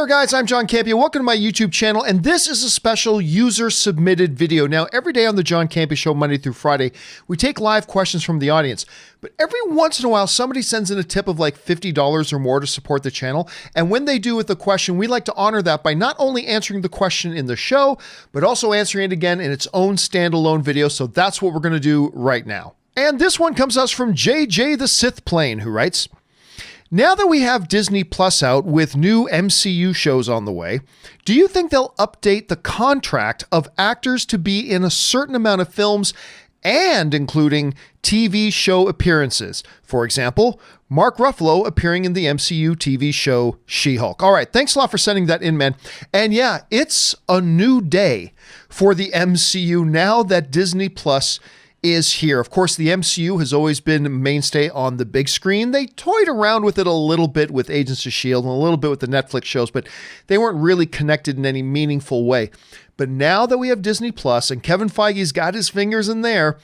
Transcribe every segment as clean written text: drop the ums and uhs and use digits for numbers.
there, guys. I'm John Campea. Welcome to my YouTube channel, and this is a special user-submitted video. Now, every day on the John Campea Show, Monday through Friday, we take live questions from the audience. But every once in a while, somebody sends in a tip of like $50 or more to support the channel. And when they do with the question, we like to honor that by not only answering the question in the show, but also answering it again in its own standalone video. So that's what we're going to do right now. And this one comes to us from JJ the Sith Plane, who writes, now that we have Disney Plus out with new MCU shows on the way, do you think they'll update the contract of actors to be in a certain amount of films and including TV show appearances? For example, Mark Ruffalo appearing in the MCU TV show She-Hulk. All right, thanks a lot for sending that in, man. And yeah, it's a new day for the MCU now that Disney Plus is here. Of course, the MCU has always been a mainstay on the big screen. They toyed around with it a little bit with Agents of S.H.I.E.L.D. and a little bit with the Netflix shows, but they weren't really connected in any meaningful way. But now that we have Disney Plus and Kevin Feige's got his fingers in there,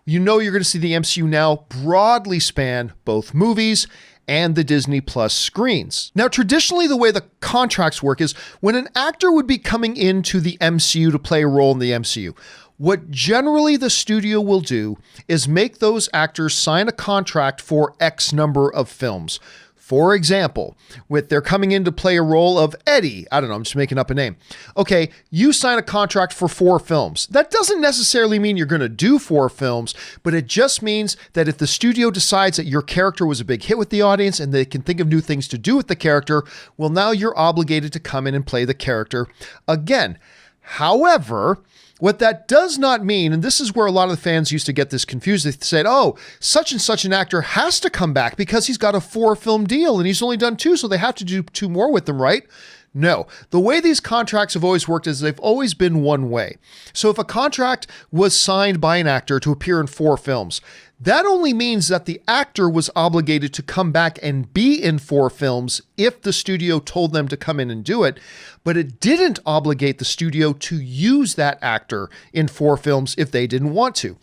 you know you're going to see the MCU now broadly span both movies and the Disney Plus screens. Now, traditionally, the way the contracts work is when an actor would be coming into the MCU to play a role in the MCU, what generally the studio will do is make those actors sign a contract for X number of films. For example, with they're coming in to play a role of Eddie. I don't know, I'm just making up a name. Okay, you sign a contract for 4 films. That doesn't necessarily mean you're going to do 4 films, but it just means that if the studio decides that your character was a big hit with the audience and they can think of new things to do with the character, well, now you're obligated to come in and play the character again. However, what that does not mean, and this is where a lot of the fans used to get this confused, they said, oh, such and such an actor has to come back because he's got a 4-film deal and he's only done 2, so they have to do 2 more with him, right? No, the way these contracts have always worked is they've always been one way. So if a contract was signed by an actor to appear in 4 films, that only means that the actor was obligated to come back and be in 4 films if the studio told them to come in and do it, but it didn't obligate the studio to use that actor in 4 films if they didn't want to.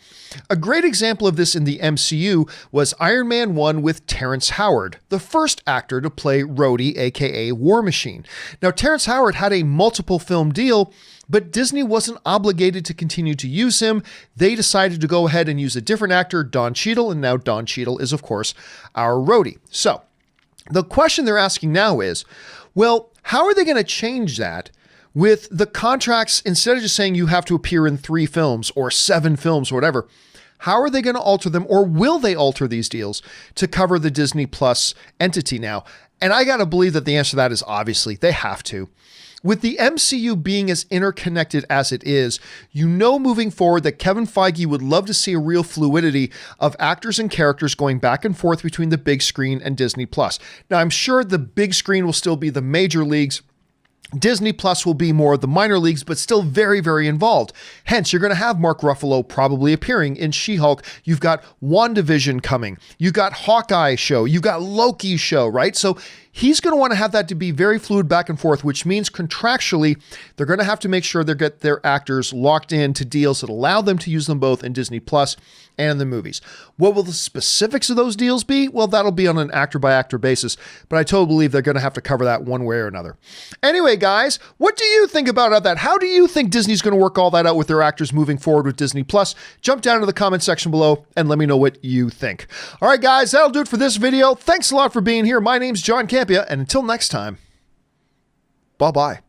A great example of this in the MCU was Iron Man 1 with Terrence Howard, the first actor to play Rhodey, aka War Machine. Now, Terrence Howard had a multiple film deal, but Disney wasn't obligated to continue to use him. They decided to go ahead and use a different actor, Don Cheadle, and now Don Cheadle is, of course, our Rhodey. So the question they're asking now is, well, how are they going to change that with the contracts? Instead of just saying you have to appear in 3 films or 7 films or whatever, how are they going to alter them, or will they alter these deals to cover the Disney Plus entity now? And I got to believe that the answer to that is obviously they have to. With the MCU being as interconnected as it is, you know moving forward that Kevin Feige would love to see a real fluidity of actors and characters going back and forth between the big screen and Disney Plus. Now, I'm sure the big screen will still be the major leagues. Disney Plus will be more of the minor leagues, but still very, very involved. Hence, you're going to have Mark Ruffalo probably appearing in She-Hulk. You've got WandaVision coming. You've got Hawkeye show. You've got Loki show, right? So he's going to want to have that to be very fluid back and forth, which means contractually, they're going to have to make sure they get their actors locked into deals that allow them to use them both in Disney Plus and in the movies. What will the specifics of those deals be? Well, that'll be on an actor-by-actor basis, but I totally believe they're going to have to cover that one way or another. Anyway, guys, what do you think about that? How do you think Disney's going to work all that out with their actors moving forward with Disney Plus? Jump down to the comment section below and let me know what you think. All right, guys, that'll do it for this video. Thanks a lot for being here. My name's John Campea, and until next time, bye-bye.